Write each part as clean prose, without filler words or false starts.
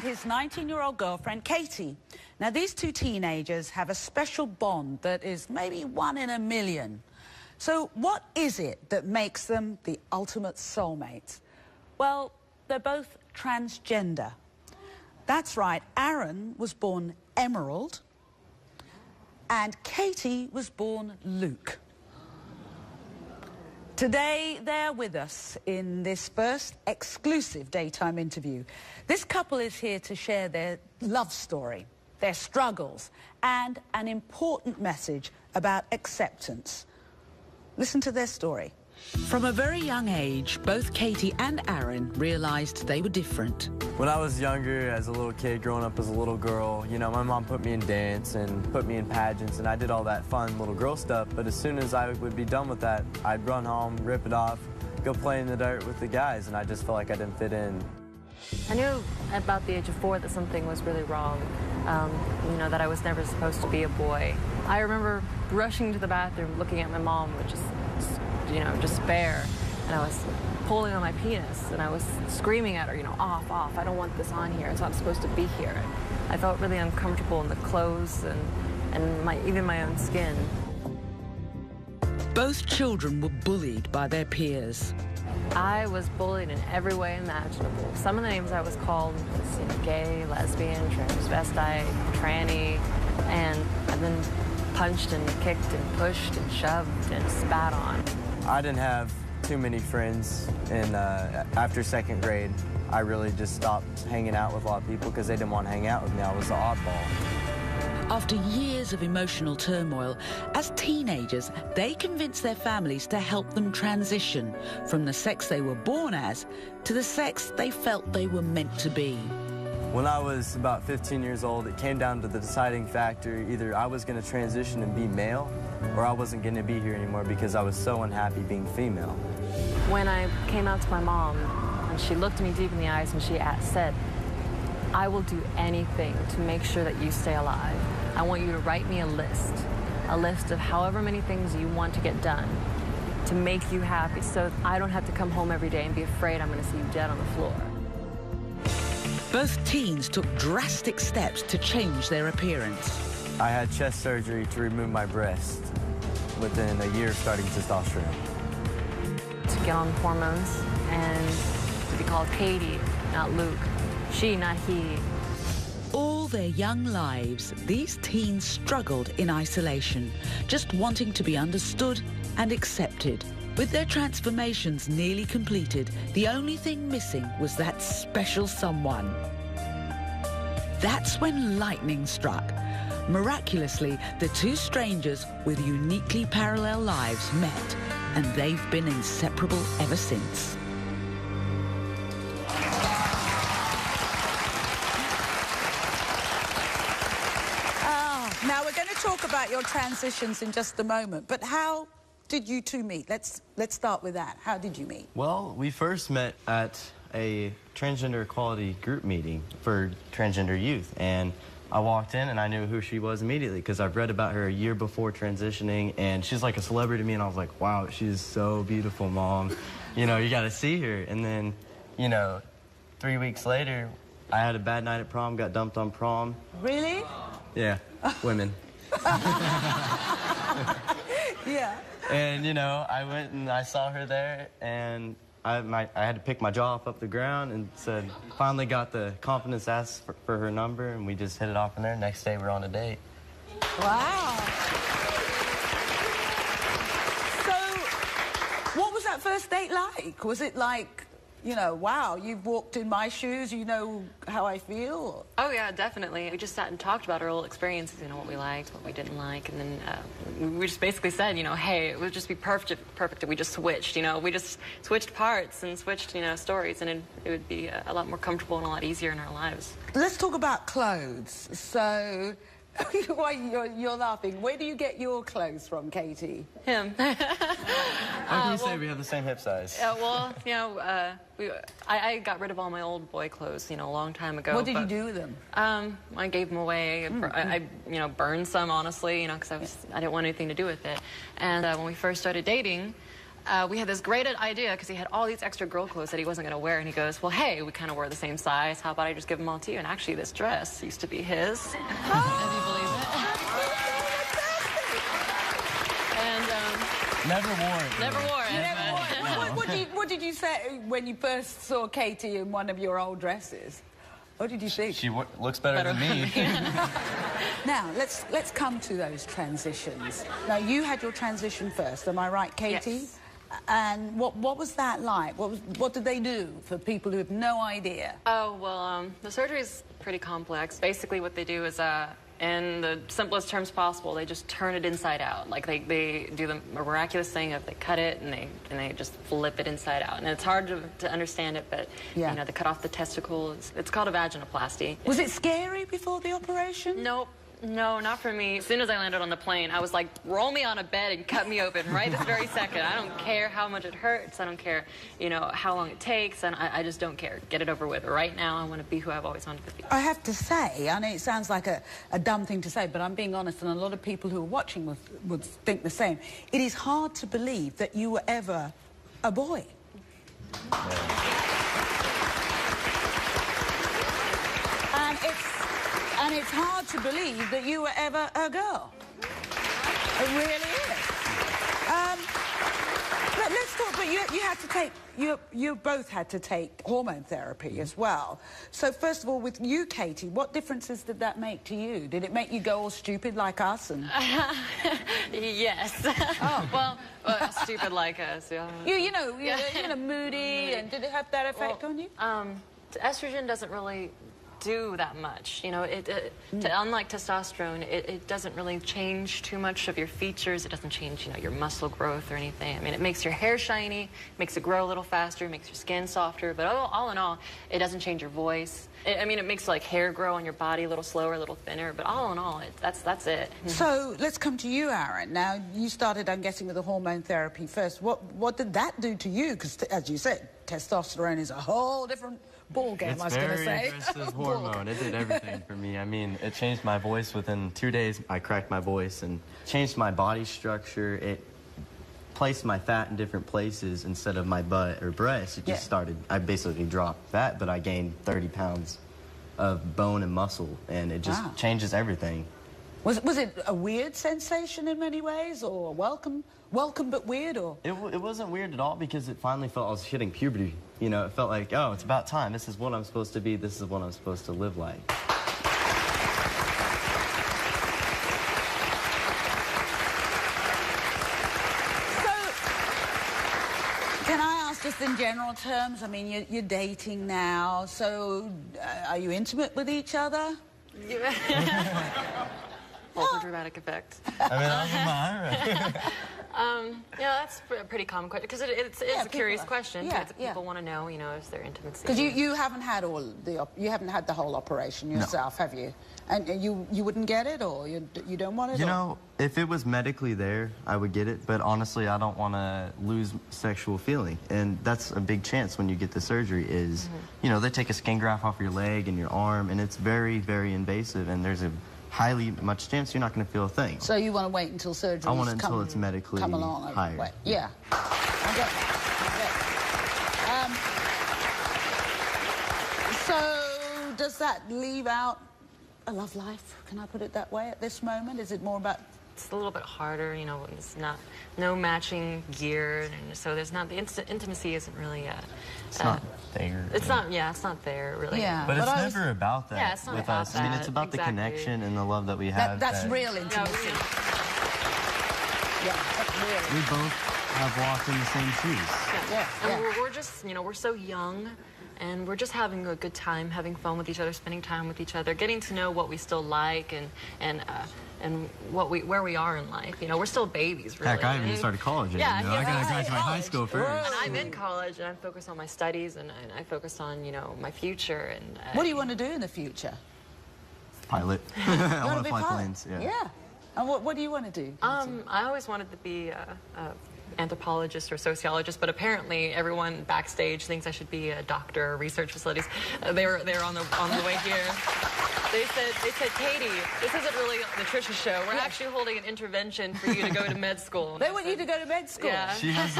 and his 19-year-old girlfriend, Katie. Now, these two teenagers have a special bond that is maybe 1 in a million. So what is it that makes them the ultimate soulmates? Well, they're both transgender. That's right, Arin was born Emerald, and Katie was born Luke. Today, they're with us in this first exclusive daytime interview. This couple is here to share their love story, their struggles, and an important message about acceptance. Listen to their story. From a very young age, both Katie and Arin realized they were different. When I was younger, as a little kid, growing up as a little girl, you know, my mom put me in dance and put me in pageants, and I did all that fun little girl stuff. But as soon as I would be done with that, I'd run home, rip it off, go play in the dirt with the guys, and I just felt like I didn't fit in. I knew at about the age of 4 that something was really wrong, you know, that I was never supposed to be a boy. I remember rushing to the bathroom, looking at my mom with just, you know, despair, and I was pulling on my penis, and I was screaming at her, you know, off, off, I don't want this on here, it's not supposed to be here. I felt really uncomfortable in the clothes and even my own skin. Both children were bullied by their peers. I was bullied in every way imaginable. Some of the names I was called was, you know, gay, lesbian, transvestite, tranny, and I've been punched and kicked and pushed and shoved and spat on. I didn't have too many friends, and after 2nd grade, I really just stopped hanging out with a lot of people because they didn't want to hang out with me. I was the oddball. After years of emotional turmoil, as teenagers, they convinced their families to help them transition from the sex they were born as to the sex they felt they were meant to be. When I was about 15 years old, it came down to the deciding factor. Either I was going to transition and be male, or I wasn't going to be here anymore because I was so unhappy being female. When I came out to my mom, and she looked me deep in the eyes and she said, I will do anything to make sure that you stay alive. I want you to write me a list of however many things you want to get done to make you happy, so I don't have to come home every day and be afraid I'm going to see you dead on the floor. Both teens took drastic steps to change their appearance. I had chest surgery to remove my breast within a year of starting testosterone. To get on hormones and to be called Katie, not Luke. She, not he. All their young lives, these teens struggled in isolation, just wanting to be understood and accepted. With their transformations nearly completed, the only thing missing was that special someone. That's when lightning struck. Miraculously, the two strangers with uniquely parallel lives met, and they've been inseparable ever since. Now, we're going to talk about your transitions in just a moment, but how did you two meet? Let's start with that. How did you meet? Well, we first met at a transgender equality group meeting for transgender youth, and I walked in and I knew who she was immediately because I've read about her a year before transitioning, and she's like a celebrity to me, and I was like, wow, she's so beautiful, Mom. You know, you got to see her. And then, you know, 3 weeks later, I had a bad night at prom, got dumped on prom. Really? Yeah, women. Yeah. And, you know, I went and I saw her there, and I had to pick my jaw off the ground and said, finally got the confidence to ask for her number, and we just hit it off from there. Next day, we're on a date. Wow. So, what was that first date like? Was it like, you know, wow, you've walked in my shoes, you know how I feel? Oh, yeah, definitely. We just sat and talked about our old experiences, you know, what we liked, what we didn't like, and then we just basically said, you know, hey, it would just be perfect if we just switched, you know. We just switched parts and switched, you know, stories, and it would be a lot more comfortable and a lot easier in our lives. Let's talk about clothes. So, why you're laughing. Where do you get your clothes from, Katie? Him. How can you say we have the same hip size? Well, you know, I got rid of all my old boy clothes, you know, a long time ago. What did you do with them? I gave them away. I you know, burned some, honestly, you know, because I didn't want anything to do with it. And when we first started dating, we had this great idea because he had all these extra girl clothes that he wasn't going to wear, and he goes, well, hey, we kind of were the same size. How about I just give them all to you? And actually, this dress used to be his. If you believe it. And Never wore it. never wore it. Never wore it. What did you say when you first saw Katie in one of your old dresses? What did you think? She looks better than me. Now, let's come to those transitions. Now, you had your transition first, am I right, Katie? Yes. And what was that like? What did they do for people who have no idea? Oh, well, the surgery is pretty complex. Basically, what they do is, in the simplest terms possible, they just turn it inside out. Like, they do the miraculous thing of they cut it and they just flip it inside out. And it's hard to understand it, but, Yeah. you know, they cut off the testicles. It's called a vaginoplasty. Was it scary before the operation? Nope. No, not for me. As soon as I landed on the plane, I was like, roll me on a bed and cut me open right this very second. I don't care how much it hurts. I don't care, you know, how long it takes. And I just don't care. Get it over with. Right now, I want to be who I've always wanted to be. I have to say, I know it sounds like a dumb thing to say, but I'm being honest, and a lot of people who are watching would think the same. It is hard to believe that you were ever a boy. And it's hard to believe that you were ever a girl. It really is. Let's talk, but you had to take, you both had to take hormone therapy as well. So first of all, with you, Katie, what differences did that make to you? Did it make you go all stupid like us? And Yes. Oh. Well, stupid like us, yeah. you know, moody, and did it have that effect on you? Estrogen doesn't really do that much, you know. Unlike testosterone, it doesn't really change too much of your features. It doesn't change, you know, your muscle growth or anything. I mean, it makes your hair shiny, makes it grow a little faster, makes your skin softer, but all in all, it doesn't change your voice. I mean, it makes like hair grow on your body a little slower, a little thinner, but all in all, that's it. So let's come to you, Arin. Now, you started, I'm guessing, with the hormone therapy first. What did that do to you? Because, as you said, testosterone is a whole different ball game, I was going to say. It's a very aggressive hormone. It did everything for me. I mean, it changed my voice within 2 days. I cracked my voice and changed my body structure. It placed my fat in different places instead of my butt or breast. It just started, I basically dropped fat, but I gained 30 pounds of bone and muscle, and it just changes everything. Was it a weird sensation in many ways, or welcome but weird, or? It wasn't weird at all because it finally felt I was hitting puberty. You know, it felt like, oh, it's about time. This is what I'm supposed to be. This is what I'm supposed to live like. Can I ask, just in general terms, I mean, you're dating now, so are you intimate with each other? Over dramatic effect. I mean, that was admiring. Yeah, that's a pretty common question because it's a curious question. Yeah, People want to know, you know, is there intimacy? Because you haven't had you haven't had the whole operation yourself, have you? And you wouldn't get it, or you don't want it? You know, if it was medically there, I would get it. But honestly, I don't want to lose sexual feeling, and that's a big chance when you get the surgery. Is you know, they take a skin graft off your leg and your arm, and it's very, very invasive, and there's a highly much chance you're not going to feel a thing. So you want to wait until surgery? I want it until it's medically come along. higher. Wait. Yeah. I get that. So does that leave out a love life? Can I put it that way at this moment? Is it more about? It's a little bit harder, you know. It's no matching gear, and so there's not the intimacy isn't really. It's not there. It's not. Yeah, it's not there really. Yeah. But it's never about that. Yeah, it's not with about us. I mean, it's about the connection and the love that we have. That's real intimacy. Yeah, that's real. We both have walked in the same shoes. And we're just, you know, we're so young, and we're just having a good time, having fun with each other, spending time with each other, getting to know what we still like and where we are in life. You know, we're still babies, really. Heck, I haven't even started college yet. Yeah, you know? I gotta graduate high school first. And I'm in college, and I'm focused on my studies, and I focus on, you know, my future. And what do you want to do in the future? Pilot. I want to fly planes. Yeah. And what do you want to do? I always wanted to be a anthropologist or sociologist, but apparently everyone backstage thinks I should be a doctor or research facilities. They're on the way here. They said, Katie, this isn't really the Trisha show. We're actually holding an intervention for you to go to med school. They want you to go to med school? Yeah. She has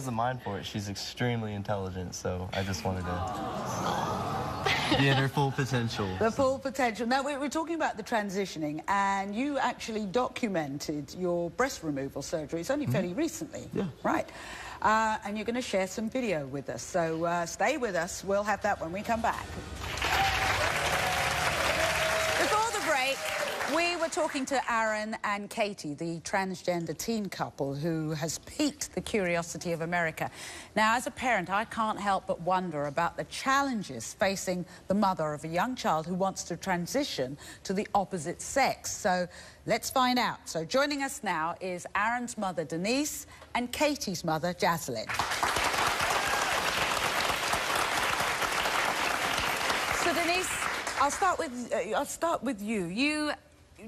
the mind for it. She's extremely intelligent, so I just wanted to be at her full potential. The full potential. Now, we're talking about the transitioning, and you actually documented your breast removal surgery. It's only fairly recently. Yeah. Right. And you're going to share some video with us. So stay with us. We'll have that when we come back. Before the break, we were talking to Arin and Katie, the transgender teen couple who has piqued the curiosity of America. Now, as a parent, I can't help but wonder about the challenges facing the mother of a young child who wants to transition to the opposite sex. So let's find out. So joining us now is Arin's mother, Denise, and Katie's mother, Jaslyn. So, Denise, I'll start with you.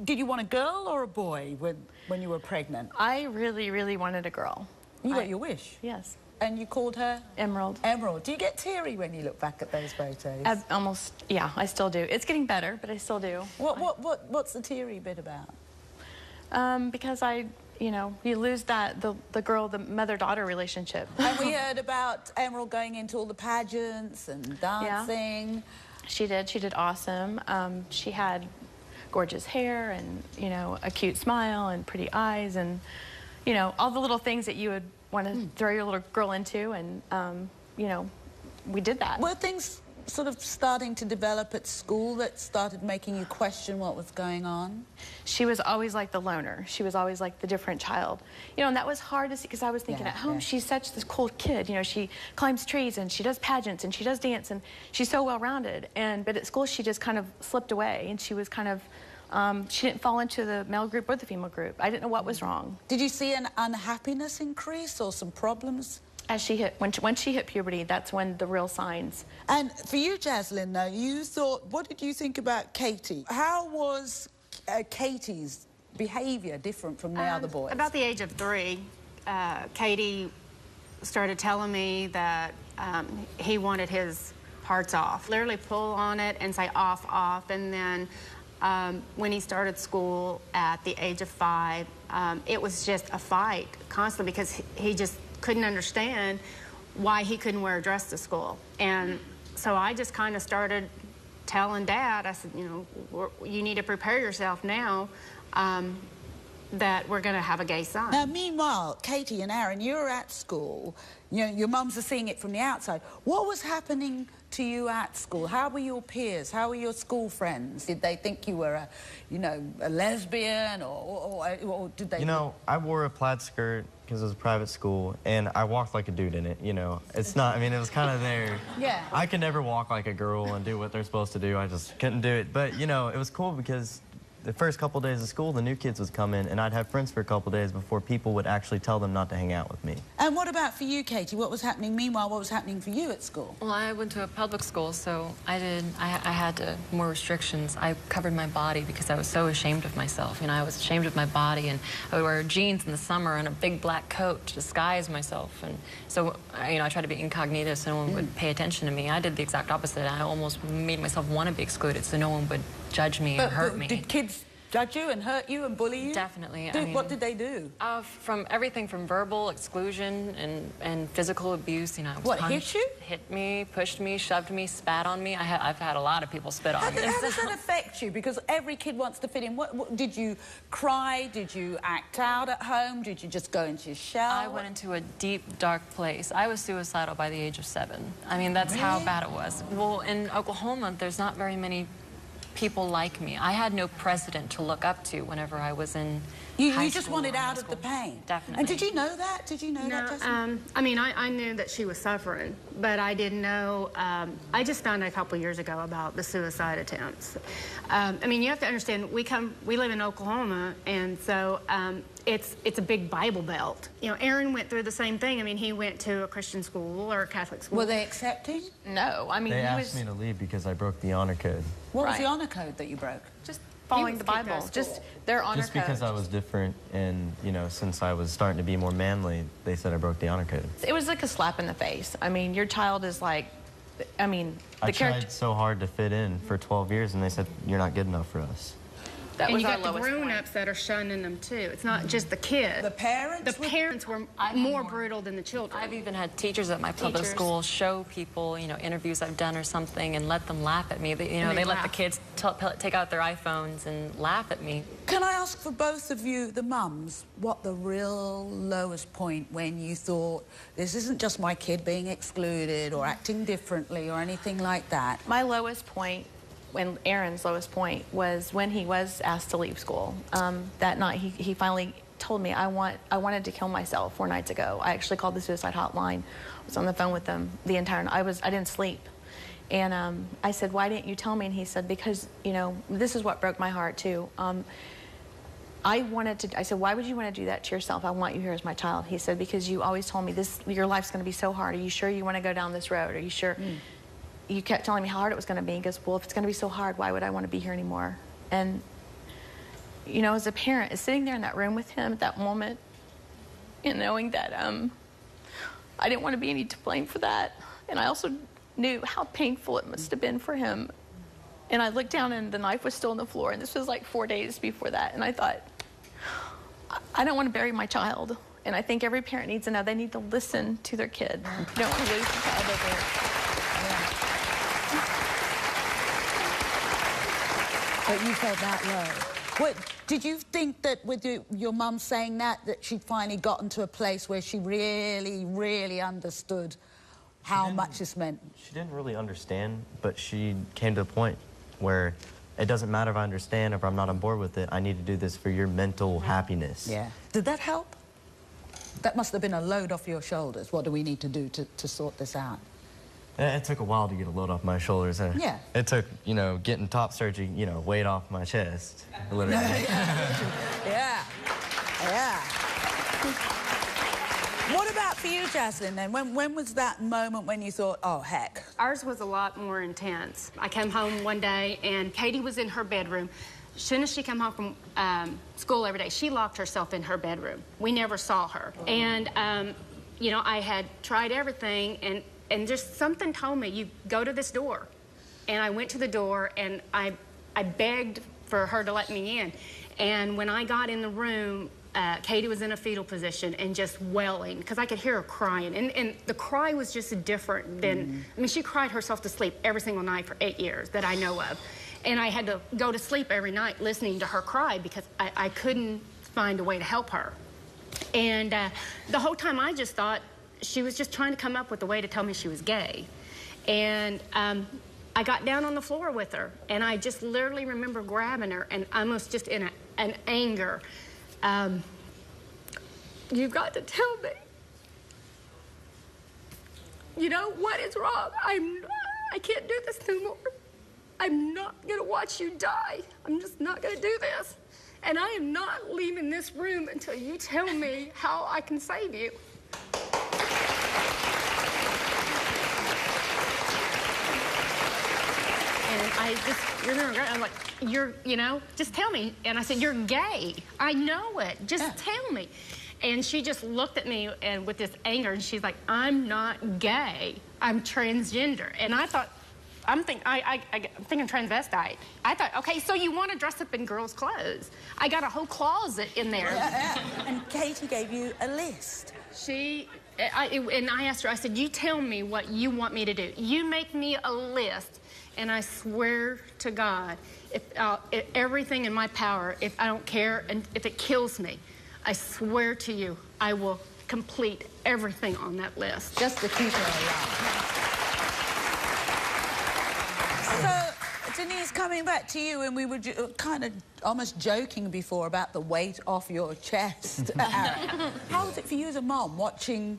Did you want a girl or a boy when you were pregnant? I really, really wanted a girl. You got your wish? Yes. And you called her? Emerald. Emerald. Do you get teary when you look back at those photos? Almost, yeah, I still do. It's getting better, but I still do. What's the teary bit about? Because you know, you lose the mother-daughter relationship. And we heard about Emerald going into all the pageants and dancing. Yeah. She did awesome. She had gorgeous hair and, you know, a cute smile and pretty eyes and, you know, all the little things that you would want to throw your little girl into, and, you know, we did that. Were things sort of starting to develop at school that started making you question what was going on? She was always like the loner. She was always like the different child. You know, and that was hard to see because I was thinking at home, she's such this cool kid. You know, she climbs trees and she does pageants and she does dance and she's so well-rounded. But at school, she just kind of slipped away and she was kind of, she didn't fall into the male group or the female group. I didn't know what was wrong. Did you see an unhappiness increase or some problems? As she hit, when she hit puberty, that's when the real signs. And for you, Jaslyn, though, what did you think about Katie? How was Katie's behavior different from the other boys? About the age of 3, Katie started telling me that he wanted his parts off. Literally pull on it and say off, off. And then when he started school at the age of 5, it was just a fight constantly because he just couldn't understand why he couldn't wear a dress to school. And so I just kind of started telling Dad, I said, you know, you need to prepare yourself now that we're going to have a gay son. Now, meanwhile, Katie and Arin, you're at school. You know, your mums are seeing it from the outside. What was happening to you at school? How were your peers? How were your school friends? Did they think you were a lesbian, or did they? You know, I wore a plaid skirt because it was a private school, and I walked like a dude in it, you know. It's not, I mean, it was kind of there. Yeah. I could never walk like a girl and do what they're supposed to do. I just couldn't do it. But, you know, it was cool because the first couple days of school, the new kids would come in, and I'd have friends for a couple days before people would actually tell them not to hang out with me. And what about for you, Katie? What was happening? Meanwhile, what was happening for you at school? Well, I went to a public school, so I had more restrictions. I covered my body because I was so ashamed of myself. You know, I was ashamed of my body, and I would wear jeans in the summer and a big black coat to disguise myself. And so, you know, I tried to be incognito so no one would pay attention to me. I did the exact opposite. I almost made myself want to be excluded so no one would judge me or hurt me. Did kids judge you and hurt you and bully you? Definitely. What did they do? From everything from verbal exclusion and physical abuse. You know, I was What, punched, hit you? Hit me, pushed me, shoved me, spat on me. I've had a lot of people spit on me. How does that affect you? Because every kid wants to fit in. What did you cry? Did you act out at home? Did you just go into your shell? I went into a deep, dark place. I was suicidal by the age of 7. I mean, that's how bad it was. Well, in Oklahoma, there's not very many people like me. I had no precedent to look up to whenever I was in You high just school wanted or out high of the school. pain. Definitely. And did you know that? Did you know that, Jessica? I mean, I knew that she was suffering, but I didn't know. I just found out a couple years ago about the suicide attempts. I mean, you have to understand, we live in Oklahoma, and so it's a big Bible belt. You know, Arin went through the same thing. I mean, he went to a Christian school or a Catholic school. Were they accepting? No, I mean, They asked me to leave because I broke the honor code. What was the Right. honor code that you broke? just following was the kicked out Bible. of Just school. their honor Just because code. I was different and, you know, since I was starting to be more manly, they said I broke the honor code. It was like a slap in the face. I mean, your child is like I mean, I the character. tried so hard to fit in for 12 years, and they said, you're not good enough for us. That And was you our got the lowest point. grown-ups that are shunning them too. It's not just the kids. The parents? The parents were more brutal than the children. I've even had teachers at my public school show people, you know, interviews I've done or something and let them laugh at me. They, you know, they let the kids take out their iPhones and laugh at me. Can I ask for both of you, the mums, what the real lowest point when you thought, this isn't just my kid being excluded or acting differently or anything like that? My lowest point, when Arin's lowest point, was when he was asked to leave school. That night, he finally told me, I wanted to kill myself 4 nights ago. I actually called the suicide hotline. I was on the phone with them the entire night. I didn't sleep. And I said, why didn't you tell me? And he said, because, you know, this is what broke my heart too. I said, why would you want to do that to yourself? I want you here as my child. He said, because you always told me your life's going to be so hard. Are you sure you want to go down this road? Are you sure? You kept telling me how hard it was going to be. He goes, well, if it's going to be so hard, why would I want to be here anymore? And, you know, as a parent, sitting there in that room with him at that moment and knowing that I didn't want to be any to blame for that. And I also knew how painful it must have been for him. And I looked down and the knife was still on the floor. And this was like 4 days before that. And I thought, I don't want to bury my child. And I think every parent needs to know they need to listen to their kid. You don't want to lose the child over it. But you felt that low. What, did you think that with your mum saying that she'd finally gotten to a place where she really, really understood how much this meant? She didn't really understand, but she came to a point where it doesn't matter if I understand or if I'm not on board with it. I need to do this for your mental happiness. Yeah. Did that help? That must have been a load off your shoulders. What do we need to do to sort this out? It took a while to get a load off my shoulders. Yeah. It took, you know, getting top surgery, you know, weight off my chest, literally. Yeah. Yeah. What about for you, Jaslyn, then? When was that moment when you thought, oh, heck? Ours was a lot more intense. I came home one day, and Katie was in her bedroom. As soon as she came home from school every day, she locked herself in her bedroom. We never saw her. And, you know, I had tried everything, and just something told me, you go to this door. And I went to the door, and I begged for her to let me in. And when I got in the room, Katie was in a fetal position and just wailing, because I could hear her crying. And the cry was just different than, I mean, she cried herself to sleep every single night for 8 years that I know of. And I had to go to sleep every night listening to her cry because I couldn't find a way to help her. And the whole time I just thought she was just trying to come up with a way to tell me she was gay. And I got down on the floor with her, and I just literally remember grabbing her and almost just in an anger, you've got to tell me, you know, what is wrong? I can't do this no more. I'm not gonna watch you die. I'm just not gonna do this. And I am not leaving this room until you tell me how I can save you. And I just remember, I'm like, you know, just tell me. And I said, you're gay. I know it. Just tell me. And she just looked at me and with this anger, and she's like, I'm not gay. I'm transgender. And I thought, I'm thinking transvestite. I thought, okay, so you want to dress up in girls' clothes. I got a whole closet in there. And Katie gave you a list. And I asked her, I said, you tell me what you want me to do. You make me a list, and I swear to God, if everything in my power, if I don't care, and if it kills me, I swear to you, I will complete everything on that list. Just to keep her alive. So, Denise, coming back to you, and we were kind of almost joking before about the weight off your chest, Arin. How was it for you as a mom watching,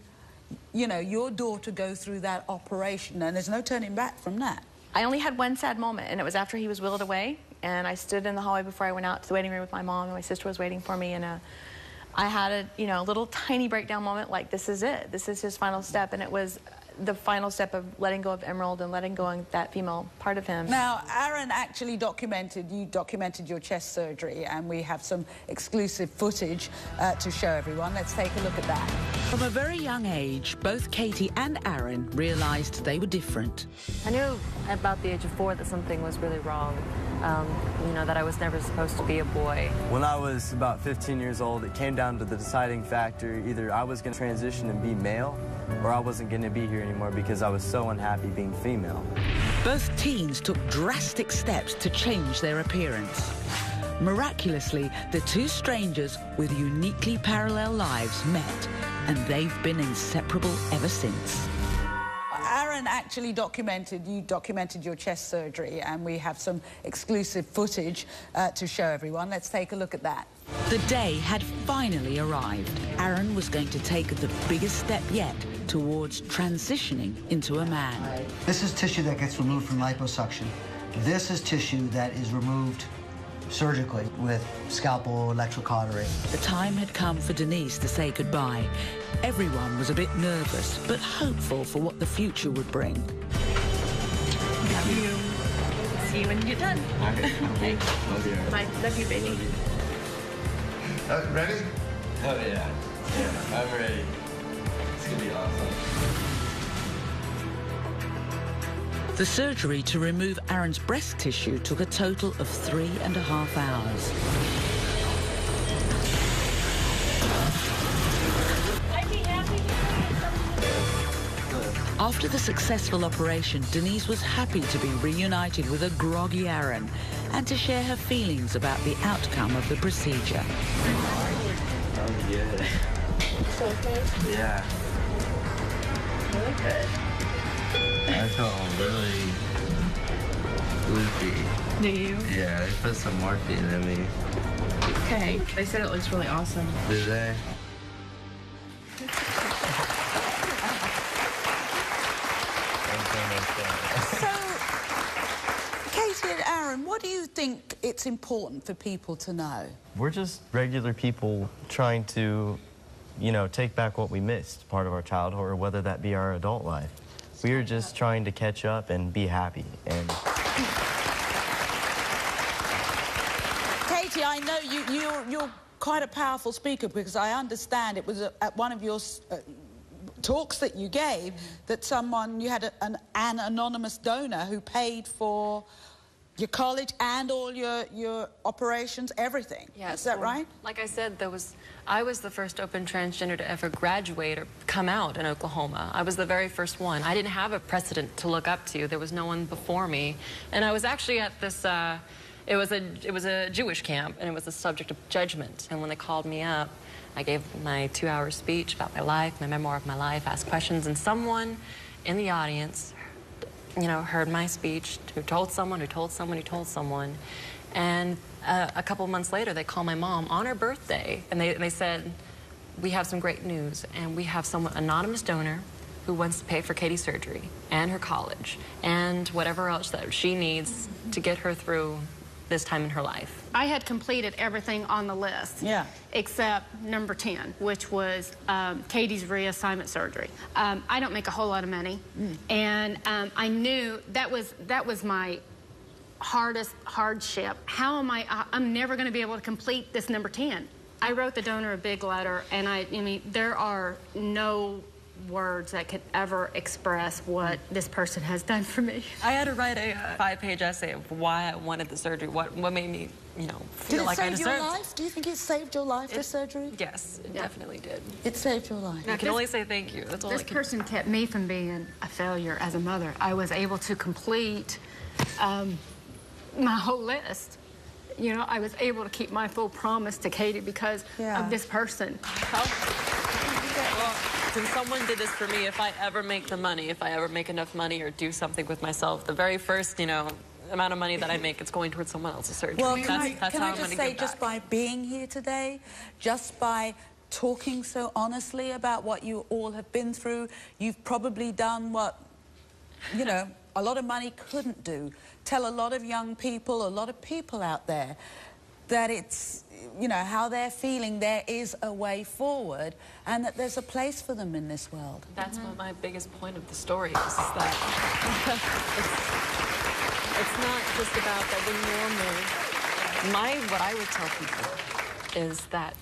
you know, your daughter go through that operation, and there's no turning back from that? I only had one sad moment, and it was after he was wheeled away, and I stood in the hallway before I went out to the waiting room with my mom, and my sister was waiting for me, and I had a, you know, little tiny breakdown moment, like, this is it. This is his final step, and it was the final step of letting go of Emerald and letting go of that female part of him. Now, Arin actually you documented your chest surgery, and we have some exclusive footage to show everyone. Let's take a look at that. From a very young age, both Katie and Arin realised they were different. I knew about the age of 4 that something was really wrong. You know, that I was never supposed to be a boy. When I was about 15 years old, it came down to the deciding factor. Either I was going to transition and be male, or I wasn't going to be here anymore because I was so unhappy being female. Both teens took drastic steps to change their appearance. Miraculously, the two strangers with uniquely parallel lives met, and they've been inseparable ever since. Arin actually you documented your chest surgery, and we have some exclusive footage to show everyone. Let's take a look at that. The day had finally arrived. Arin was going to take the biggest step yet towards transitioning into a man. This is tissue that gets removed from liposuction. This is tissue that is removed surgically with scalpel electrocautery. The time had come for Denise to say goodbye. Everyone was a bit nervous, but hopeful for what the future would bring. Love you. See you when you get done. Okay. Love you. Bye. Love you, baby. Ready? Oh, yeah. Yeah, I'm ready. It's gonna be awesome. The surgery to remove Arin's breast tissue took a total of 3.5 hours. After the successful operation, Denise was happy to be reunited with a groggy Arin and to share her feelings about the outcome of the procedure. I'm good. Okay. Yeah. Okay. I feel really loopy. Do you? Yeah, they put some morphine in me. Okay. They said it looks really awesome. Did they? So, Katie and Arin, what do you think it's important for people to know? We're just regular people trying to, you know, take back what we missed, part of our childhood, or whether that be our adult life. We are just trying to catch up and be happy. And Katie, I know you're quite a powerful speaker, because I understand it was at one of your talks that you gave that you had an anonymous donor who paid for your college and all your operations, everything. Yes. Is that right? Like I said, I was the first open transgender to ever graduate or come out in Oklahoma. I was the very first one. I didn't have a precedent to look up to. There was no one before me. And I was actually at this, it was a Jewish camp, and it was the subject of judgment. And when they called me up, I gave my 2-hour speech about my life, my memoir of my life, asked questions, and someone in the audience, you know, heard my speech, who told someone, who told someone, who told someone. And a couple months later, they called my mom on her birthday, and they said, we have some great news, and we have someone, anonymous donor, who wants to pay for Katie's surgery and her college and whatever else that she needs to get her through this time in her life. I had completed everything on the list. Yeah. Except number 10, which was Katie's reassignment surgery. I don't make a whole lot of money, and I knew that was my hardest hardship. How am I'm never going to be able to complete this number 10. I wrote the donor a big letter, and I mean, there are no words that could ever express what this person has done for me. I had to write a 5-page essay of why I wanted the surgery, what made me, you know, feel like I deserved it. Did it save your life? Do you think it saved your life, this surgery? Yes, it definitely did. It saved your life. I can only say thank you. That's all I This can. person kept me from being a failure as a mother. I was able to complete my whole list. You know, I was able to keep my full promise to Katie because of this person. Since someone did this for me, if I ever make the money, if I ever make enough money or do something with myself, the very first, you know, amount of money that I make, it's going towards someone else's surgery. Well, that's can how I I'm just gonna say, give just back. by being here today, just by talking so honestly about what you all have been through, you've probably done what, you know, a lot of money couldn't do. Tell a lot of young people, a lot of people out there, that it's, you know, how they're feeling, there is a way forward and that there's a place for them in this world. That's what my biggest point of the story is that it's not just about that we're normal. What I would tell people is that,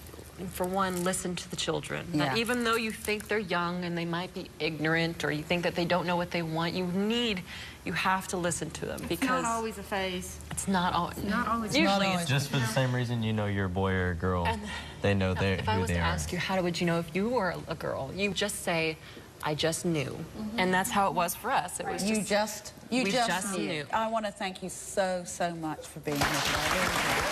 for one, listen to the children. Yeah. That even though you think they're young and they might be ignorant, or you think that they don't know what they want, you have to listen to them, because It's not always a phase. it's not always. Usually it's Just for the same reason you know you're a boy or a girl, they know If I who was they to are. ask you, how would you know if you were a girl? You just say, I just knew. And that's how it was for us. It was You we just knew. I want to thank you so, so much for being here today. I really do.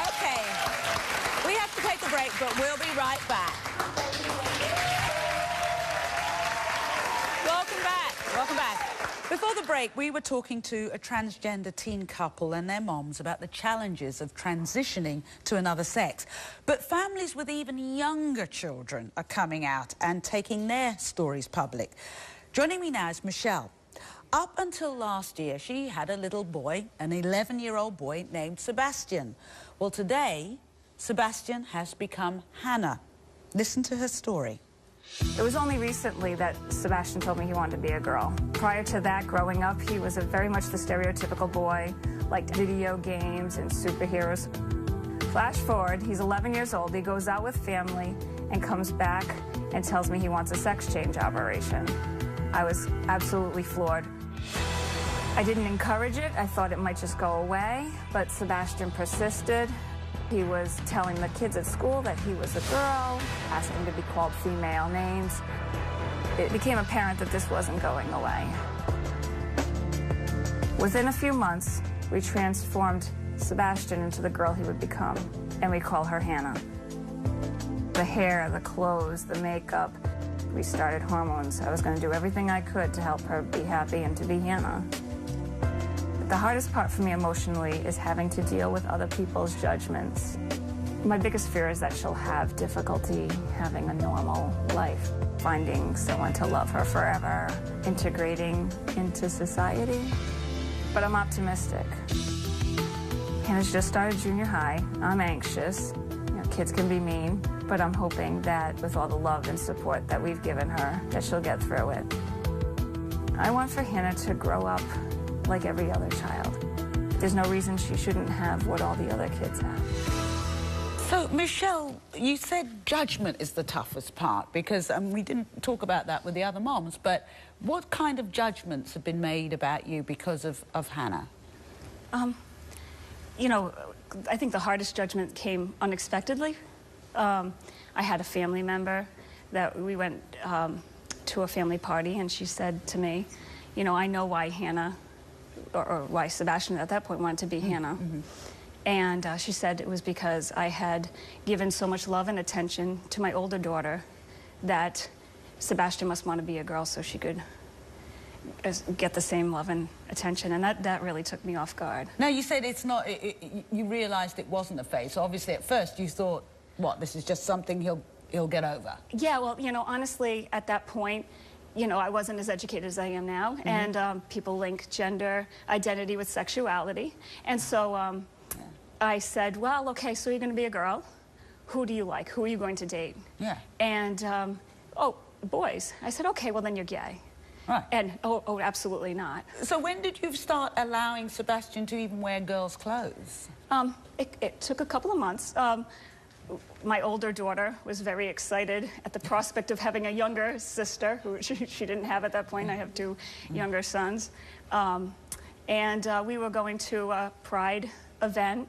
Okay, we have to take a break, but we'll be right back. Welcome back. Welcome back. Before the break, we were talking to a transgender teen couple and their moms about the challenges of transitioning to another sex. But families with even younger children are coming out and taking their stories public. Joining me now is Michelle. Up until last year, she had a little boy, an 11-year-old boy named Sebastian. Well, today, Sebastian has become Hannah. Listen to her story. It was only recently that Sebastian told me he wanted to be a girl. Prior to that, growing up, he was very much the stereotypical boy, liked video games and superheroes. Flash forward, he's 11 years old, he goes out with family and comes back and tells me he wants a sex change operation. I was absolutely floored. I didn't encourage it, I thought it might just go away, but Sebastian persisted. He was telling the kids at school that he was a girl, asking to be called female names. It became apparent that this wasn't going away. Within a few months, we transformed Sebastian into the girl he would become, and we call her Hannah. The hair, the clothes, the makeup, we started hormones. I was going to do everything I could to help her be happy and to be Hannah. The hardest part for me emotionally is having to deal with other people's judgments. My biggest fear is that she'll have difficulty having a normal life, finding someone to love her forever, integrating into society. But I'm optimistic. Hannah's just started junior high. I'm anxious. You know, kids can be mean, but I'm hoping that with all the love and support that we've given her, that she'll get through it. I want for Hannah to grow up like every other child. There's no reason she shouldn't have what all the other kids have. So, Michelle, you said judgment is the toughest part, because we didn't talk about that with the other moms, but what kind of judgments have been made about you because of Hannah? You know, I think the hardest judgment came unexpectedly. I had a family member that we went to a family party, and she said to me, you know, I know why Hannah, or why Sebastian at that point wanted to be Hannah. And she said it was because I had given so much love and attention to my older daughter that Sebastian must want to be a girl so she could get the same love and attention. And that really took me off guard. Now, you said it's not, you realised it wasn't a phase. So obviously, at first, you thought, what, this is just something he'll get over? Yeah, well, you know, honestly, at that point, you know, I wasn't as educated as I am now, and people link gender identity with sexuality. And so I said, well, okay, so you're going to be a girl. Who do you like? Who are you going to date? Yeah. And, oh, boys. I said, okay, well, then you're gay. Right. And, oh, absolutely not. So when did you start allowing Sebastian to even wear girls' clothes? It took a couple of months. My older daughter was very excited at the prospect of having a younger sister, who she didn't have at that point. I have two younger sons. And we were going to a Pride event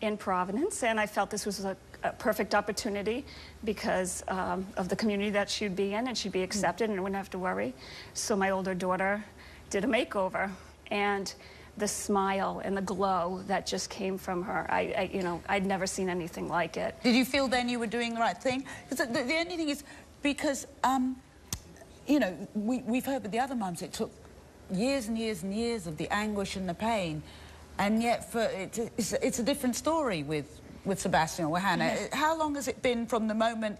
in Providence, and I felt this was a perfect opportunity because of the community that she'd be in, and she'd be accepted and I wouldn't have to worry. So my older daughter did a makeover, and the smile and the glow that just came from her, you know, I'd never seen anything like it. Did you feel then you were doing the right thing? Because the only thing is, because, you know, we've heard with the other mums, it took years and years and years of the anguish and the pain, and yet it's a different story with Sebastian or Hannah. How long has it been from the moment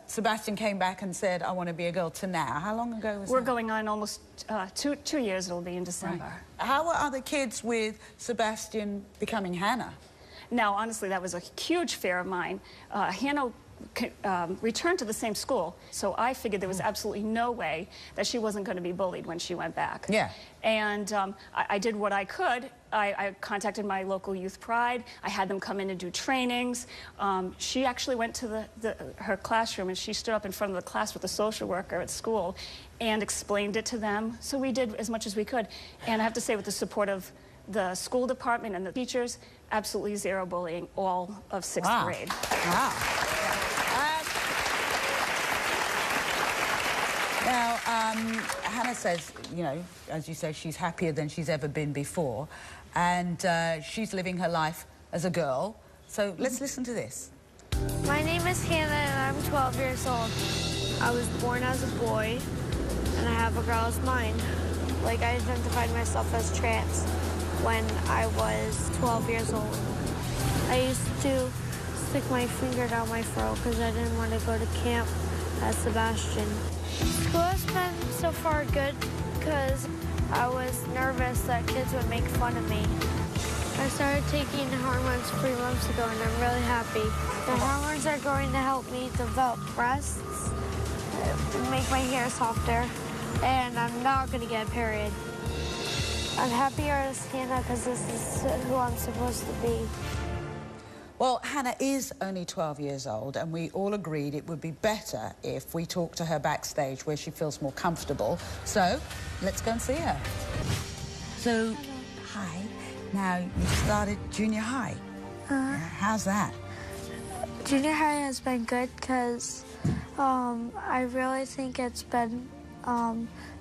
Sebastian came back and said, I want to be a girl, to now. How long ago was We're that? going on almost 2 years. It'll be in December. Right. How were other kids with Sebastian becoming Hannah? Now, honestly, that was a huge fear of mine. Hannah returned to the same school, so I figured there was absolutely no way that she wasn't going to be bullied when she went back. Yeah. And I did what I could. I contacted my local youth pride. I had them come in and do trainings. She actually went to her classroom, and she stood up in front of the class with a social worker at school and explained it to them. So we did as much as we could. And I have to say, with the support of the school department and the teachers, absolutely zero bullying all of 6th grade. Wow. Now, Hannah says, you know, as you say, she's happier than she's ever been before, and she's living her life as a girl. So let's listen to this. My name is Hannah, and I'm 12 years old. I was born as a boy, and I have a girl's mind. Like, I identified myself as trans when I was 12 years old. I used to stick my finger down my throat because I didn't want to go to camp as Sebastian. School has been so far good because I was nervous that kids would make fun of me. I started taking hormones 3 months ago, and I'm really happy. The hormones are going to help me develop breasts, make my hair softer, and I'm not going to get a period. I'm happier as Hannah because this is who I'm supposed to be. Well, Hannah is only 12 years old, and we all agreed it would be better if we talked to her backstage where she feels more comfortable. So, let's go and see her. So, hi. Now, you started junior high. How's that? Junior high has been good because I really think it's been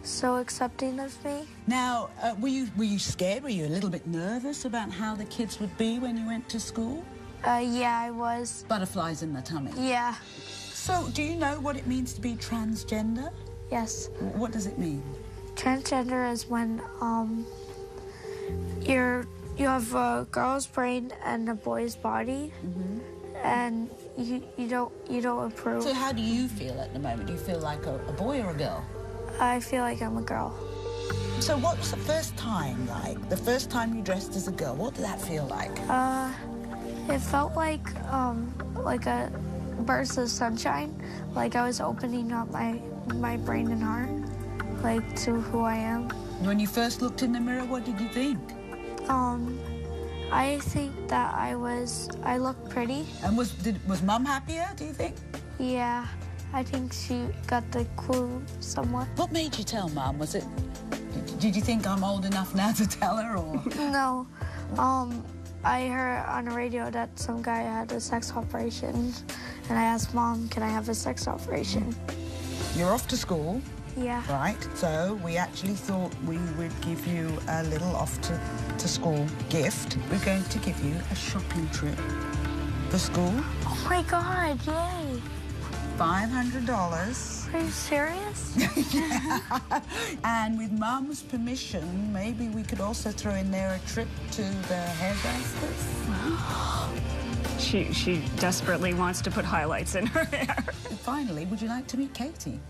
so accepting of me. Now, were you scared? Were you a little bit nervous about how the kids would be when you went to school? Yeah, I was. Butterflies in the tummy? Yeah. So, do you know what it means to be transgender? Yes. What does it mean? Transgender is when you have a girl's brain and a boy's body, and you don't approve. So, how do you feel at the moment? Do you feel like a boy or a girl? I feel like I'm a girl. So, what was the first time like? The first time you dressed as a girl? What did that feel like? It felt like a burst of sunshine. Like I was opening up my brain and heart, like to who I am. When you first looked in the mirror, what did you think? I think that I looked pretty. And was Mum happier, do you think? Yeah, I think she got the clue somewhat. What made you tell Mum? Was it, did you think I'm old enough now to tell her, or? No, I heard on the radio that some guy had a sex operation, and I asked Mom, can I have a sex operation? You're off to school. Yeah. Right, so we actually thought we would give you a little off-to-school gift. We're going to give you a shopping trip for school. Oh my God, yay. $500. Are you serious? Yeah. And with Mum's permission, maybe we could also throw in there a trip to the hairdressers. She desperately wants to put highlights in her hair. And finally, would you like to meet Katie?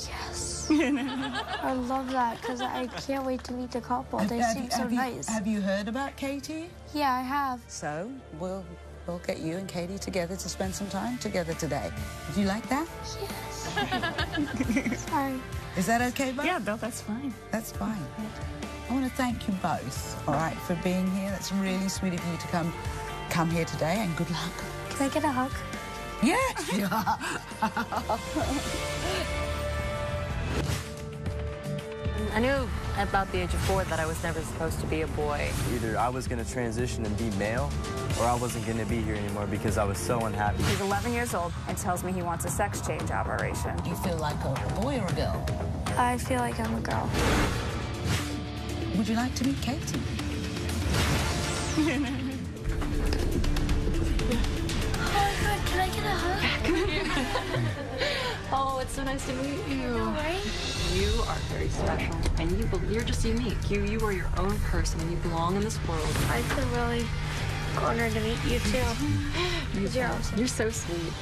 Yes. I love that because I can't wait to meet the couple. They seem so nice. Have you heard about Katie? Yeah, I have. So we'll get you and Katie together to spend some time together today. Do you like that? Yes. Sorry. Is that okay, Bob? Yeah, Bill, that's fine. That's fine. I want to thank you both, all right, for being here. That's really sweet of you to come here today, and good luck. Can I get a hug? Yeah. I knew about the age of 4 that I was never supposed to be a boy. Either I was going to transition and be male, or I wasn't going to be here anymore because I was so unhappy. He's 11 years old and tells me he wants a sex change operation. Do you feel like a boy or a girl? I feel like I'm a girl. Would you like to meet Katie? Oh my God, can I get a hug? Oh, it's so nice to meet you. Right? You are very special, and you're just unique. You are your own person, and you belong in this world. I feel really honored to meet you too. You're so sweet.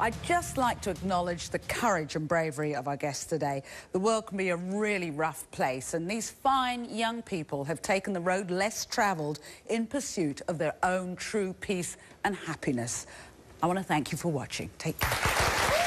I'd just like to acknowledge the courage and bravery of our guests today. The world can be a really rough place, and these fine young people have taken the road less travelled in pursuit of their own true peace and happiness. I want to thank you for watching. Take care.